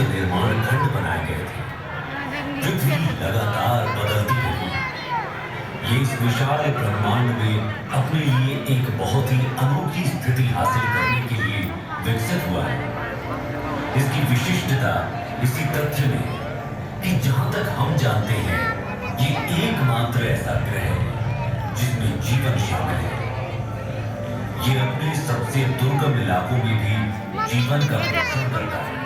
संयुक्त निर्माण खंड बनाए गए थे। पृथ्वी लगातार बदलती रही। ये इस विशाल ब्रह्मांड में अपने लिए एक बहुत ही अनोखी स्थिति हासिल करने के लिए विकसित हुआ है। इसकी विशिष्टता इसी तथ्य में कि जहां तक हम जानते हैं, ये एकमात्र ऐसा ग्रह है जिसमें जीवन शामिल है। ये अपने सबसे दुर्गम इलाकों में भी जीवन का परीक्षण करता है।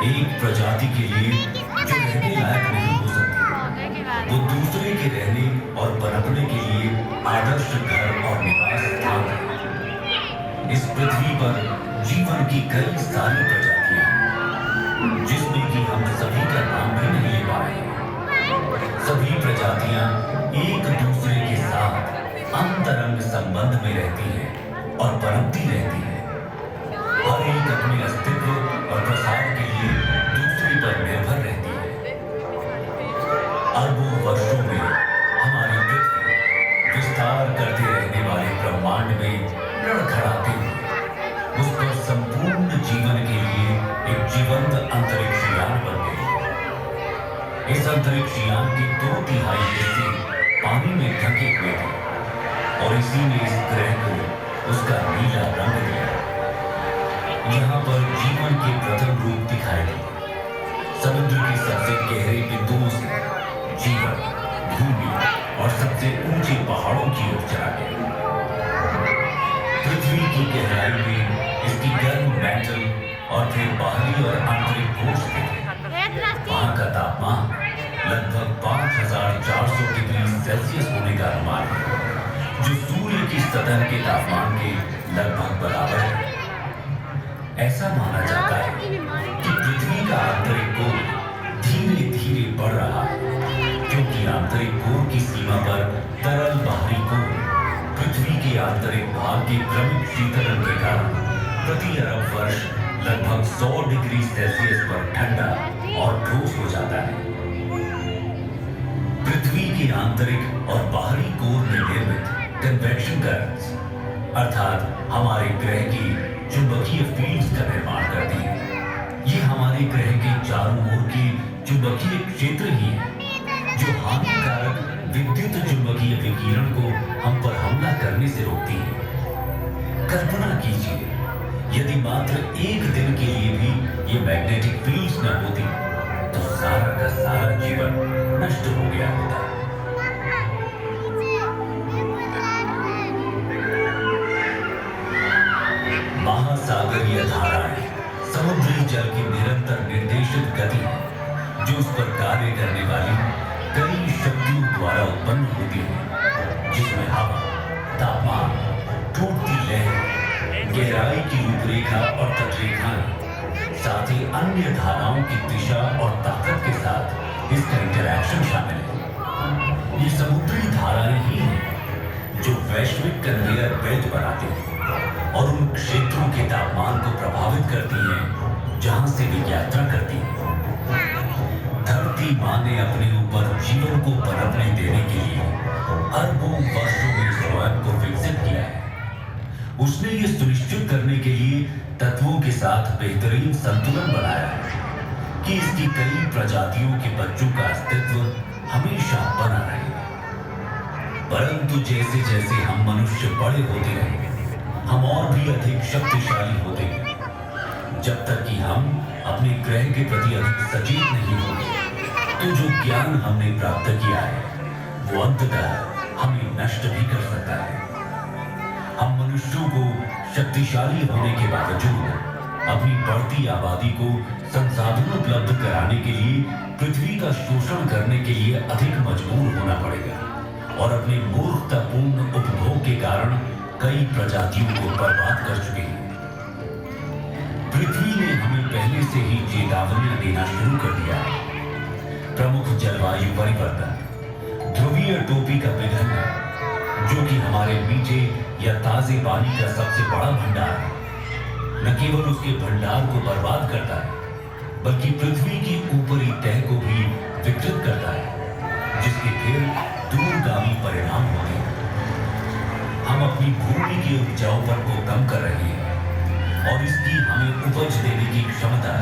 एक प्रजाति के लिए जो रहने लायक नहीं हो सकती, वो दूसरे के रहने और पनपने के लिए आदर्श घर और निवास स्थान है। इस पृथ्वी पर जीवन की कई सारी प्रजातियां हैं, जिसमें कि हम सभी का नाम भी नहीं ले पा रहे हैं। सभी प्रजातियां एक दूसरे के साथ अंतरंग संबंध में रहती हैं और पनपती रहती हैं। हर एक अपने अस्तित्व और प्रसार के लिए दूसरे पर निर्भर रहती है। अरबों वर्षों में हमारी पृथ्वी विस्तार करते रहने वाले ब्रह्मांड में लड़खड़ाते हुए उस पर संपूर्ण जीवन के लिए एक जीवंत अंतरिक्ष यान बन गई। इस अंतरिक्ष यान के 2/3 हिस्से पानी में ढके हुए थे और इसी ने इस ग्रह को उसका नीला रंग दिया। यहाँ पर जीवन के प्रथम रूप दिखाई दिए। समुद्र के सबसे गहरे बिंदुओं से जीवन भूमि और सबसे ऊंचे पहाड़ों की ओर चला गया। पृथ्वी की गहराई में इसकी गर्म मैंटल और फिर बाहरी और आंतरिक कोश थे। वहां का तापमान लगभग 5400 डिग्री सेल्सियस होने का अनुमान है, जो सूर्य की सतह के तापमान के लगभग बराबर है। ऐसा माना जाता है कि पृथ्वी का आंतरिक कोर धीरे धीरे बढ़ रहा है, क्योंकि आंतरिक कोर की सीमा पर तरल बाहरी कोर पृथ्वी के आंतरिक भाग के क्रमिक शीतलन के कारण प्रति अरब वर्ष लगभग 100 डिग्री सेल्सियस पर ठंडा और ठोस हो जाता है। पृथ्वी के आंतरिक और बाहरी कोर में निर्मित कन्वेक्शन करंट्स, अर्थात हमारे ग्रह की चुंबकीय फील्ड्स का निर्माण करती है। ये हमारे ग्रह के चारों ओर के चुंबकीय क्षेत्र ही है, जो हानिकारक विद्युत चुंबकीय विकिरण को हम पर हमला करने से रोकती है। कल्पना कीजिए, यदि मात्र एक दिन के लिए भी ये मैग्नेटिक फील्ड्स न होती, तो सारा का सारा जीवन नष्ट हो गया होता। महासागरीय धाराएं समुद्री जल की निरंतर निर्देशित गति है, जो उस पर कार्य करने वाली कई शक्तियों द्वारा उत्पन्न होती है, जिसमें हवा, तापमान, टूटती लहर, गहराई की रूपरेखा और तटरेखाएं, साथ ही अन्य धाराओं की दिशा और ताकत के साथ इसका इंटरैक्शन शामिल है। ये समुद्री धाराएं ही हैं जो वैश्विक कन्वेयर बेल्ट बनाते हैं और उन क्षेत्रों के तापमान को प्रभावित करती हैं जहां से वे यात्रा करती हैं। धरती मां ने अपने ऊपर जीवन को पनपने देने के लिए अरबों वर्षों में स्वयं को विकसित किया है। उसने ये सुनिश्चित करने के लिए तत्वों के साथ बेहतरीन संतुलन बनाया है कि इसकी कई प्रजातियों के बच्चों का अस्तित्व हमेशा बना रहे। परंतु जैसे जैसे हम मनुष्य बड़े होते रहे, हम और भी अधिक शक्तिशाली होते गए, जब तक कि हम अपने ग्रह के प्रति अधिक सचेत नहीं होंगे, तो जो ज्ञान हमने प्राप्त किया है, वो अंततः हमें नष्ट भी कर सकता है। हम मनुष्यों को शक्तिशाली होने के बावजूद अपनी बढ़ती आबादी को संसाधन उपलब्ध कराने के लिए पृथ्वी का शोषण करने के लिए अधिक मजबूर होना पड़ेगा और अपने मूर्खतापूर्ण उपभोग के कारण कई प्रजातियों को बर्बाद कर चुके हैं। पृथ्वी ने हमें पहले से ही चेतावनियां देना शुरू कर दिया है। प्रमुख जलवायु परिवर्तन, ध्रुवीय टोपी का पिघलना, जो कि हमारे मीठे या ताजे पानी का सबसे बड़ा भंडार है, न केवल उसके भंडार को बर्बाद करता है, बल्कि पृथ्वी की ऊपरी तह को भी विकृत करता है, जिसके फिर दूरगामी परिणाम होते हैं। हम अपनी भूमि की उपजाऊपन को कम कर रहे हैं और इसकी हमें उपज देने की क्षमता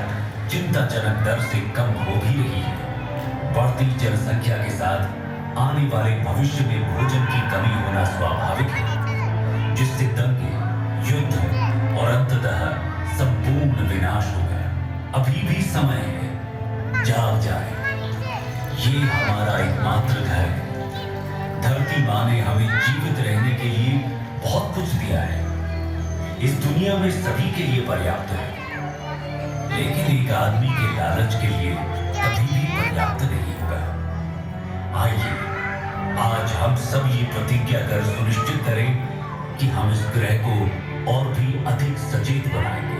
चिंताजनक दर से कम हो भी रही है। बढ़ती जनसंख्या के साथ आने वाले भविष्य में भोजन की कमी होना स्वाभाविक है, जिससे दंगे, युद्ध और अंततः संपूर्ण विनाश होगा। अभी भी समय है, जाग जाए। ये हमारा एकमात्र घर है। धरती माँ ने हमें जीवित रहने के लिए बहुत कुछ दिया है। इस दुनिया में सभी के लिए पर्याप्त है, लेकिन एक आदमी के लालच के लिए कभी भी पर्याप्त नहीं होगा। आइए आज हम सब ये प्रतिज्ञा कर सुनिश्चित करें कि हम इस ग्रह को और भी अधिक सचेत बनाएंगे।